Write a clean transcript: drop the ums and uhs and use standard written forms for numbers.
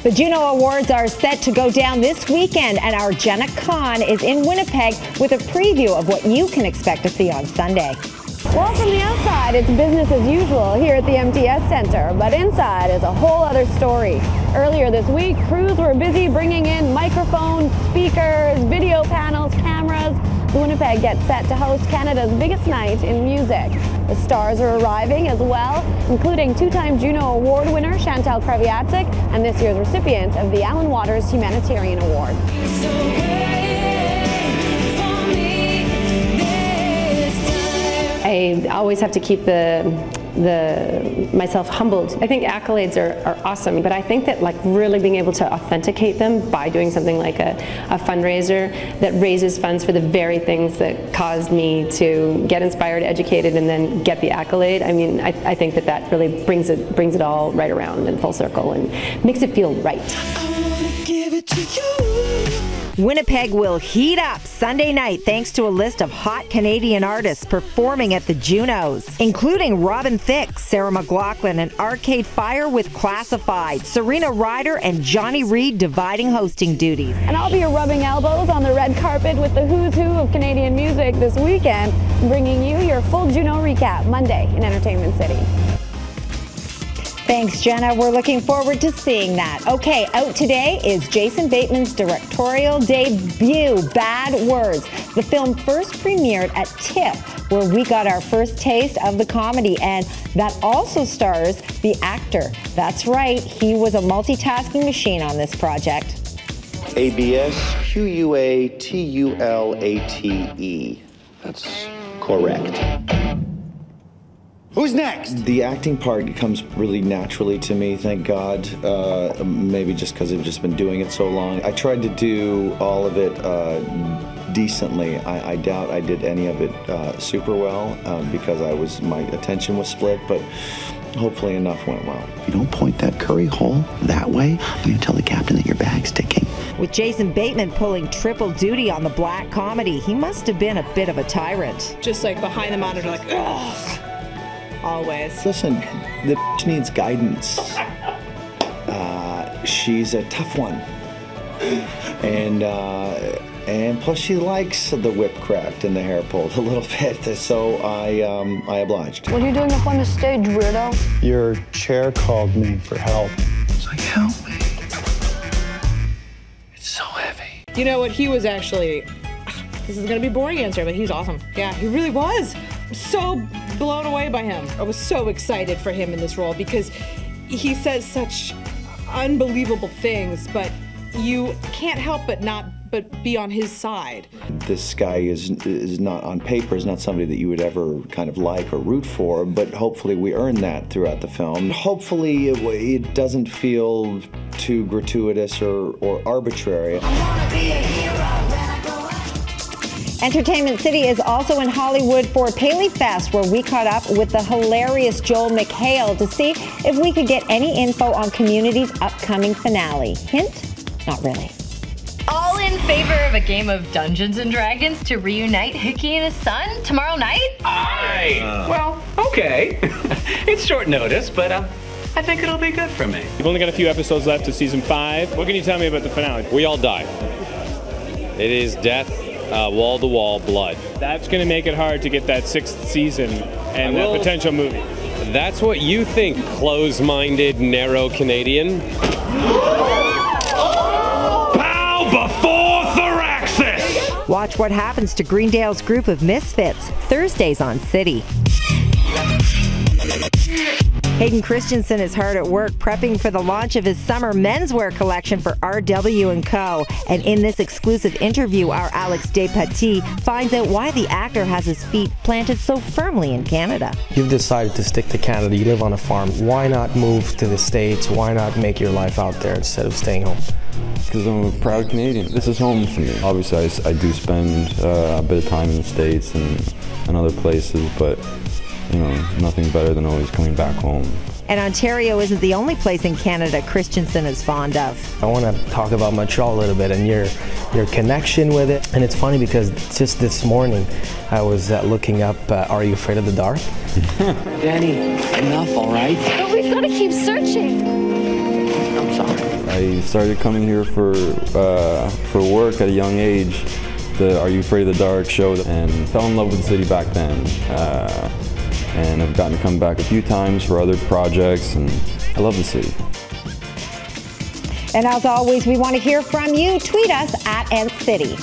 The Juno Awards are set to go down this weekend, and our Jenna Khan is in Winnipeg with a preview of what you can expect to see on Sunday. Well, from the outside, it's business as usual here at the MTS Center, but inside is a whole other story. Earlier this week, crews were busy bringing in microphones, speakers, video panels, cameras. Winnipeg gets set to host Canada's biggest night in music. The stars are arriving as well, including two-time Juno Award winner Chantal Kreviatsik and this year's recipient of the Alan Waters Humanitarian Award. I always have to keep myself humbled. I think accolades are awesome, but I think that like really being able to authenticate them by doing something like a fundraiser that raises funds for the very things that caused me to get inspired, educated, and then get the accolade. I mean, I think that really brings it all right around in full circle and makes it feel right. I wanna give it to you. Winnipeg will heat up Sunday night thanks to a list of hot Canadian artists performing at the Junos, including Robin Thicke, Sarah McLachlan, and Arcade Fire with Classified, Serena Ryder, and Johnny Reid dividing hosting duties. And I'll be rubbing elbows on the red carpet with the who's who of Canadian music this weekend, bringing you your full Juno recap Monday in Entertainment City. Thanks, Jenna. We're looking forward to seeing that. Okay, out today is Jason Bateman's directorial debut, Bad Words. The film first premiered at TIFF, where we got our first taste of the comedy, and that also stars the actor. That's right, he was a multitasking machine on this project. ABS QUATULATE. That's correct. Who's next? The acting part comes really naturally to me, thank God. Maybe just because I've just been doing it so long. I tried to do all of it decently. I doubt I did any of it super well because my attention was split, but hopefully enough went well. If you don't point that curry hole that way, I'm going to tell the captain that your bag's ticking. With Jason Bateman pulling triple duty on the black comedy, he must have been a bit of a tyrant. Just like behind the monitor, like, ugh. Always. Listen, the bitch needs guidance. She's a tough one. And plus she likes the whip cracked and the hair pulled a little bit, so I obliged. What are you doing up on the stage, weirdo? Your chair called me for help. It's like, help me. It's so heavy. You know what, he was actually, this is gonna be a boring answer, but he was awesome. Yeah, he really was. I'm so blown away by him. I was so excited for him in this role because he says such unbelievable things, but you can't help but be on his side. This guy is not, on paper, is not somebody that you would ever kind of like or root for, but hopefully we earn that throughout the film. Hopefully it doesn't feel too gratuitous or arbitrary. Entertainment City is also in Hollywood for PaleyFest, where we caught up with the hilarious Joel McHale to see if we could get any info on Community's upcoming finale. Hint? Not really. All in favor of a game of Dungeons & Dragons to reunite Hickey and his son tomorrow night? Aye! Well, okay. It's short notice, but I think it'll be good for me. You've only got a few episodes left of season 5. What can you tell me about the finale? We all die. It is death, wall-to-wall blood. That's going to make it hard to get that 6th season and that potential movie. That's what you think, close-minded, narrow Canadian. Before Thoraxis! Watch what happens to Greendale's group of misfits Thursdays on City. Hayden Christensen is hard at work prepping for the launch of his summer menswear collection for RW & Co. And in this exclusive interview, our Alex Despatie finds out why the actor has his feet planted so firmly in Canada. You've decided to stick to Canada. You live on a farm. Why not move to the States? Why not make your life out there instead of staying home? Because I'm a proud Canadian. This is home for me. Obviously, I do spend a bit of time in the States and other places, but you know, nothing better than always coming back home. And Ontario isn't the only place in Canada Christensen is fond of. I want to talk about Montreal a little bit and your connection with it. And it's funny because just this morning I was looking up Are You Afraid of the Dark? Danny, enough, all right? But we've got to keep searching. I'm sorry. I started coming here for work at a young age. The Are You Afraid of the Dark show, and fell in love with the city back then. And I've gotten to come back a few times for other projects, and I love the city. And as always, we want to hear from you. Tweet us at Ant City.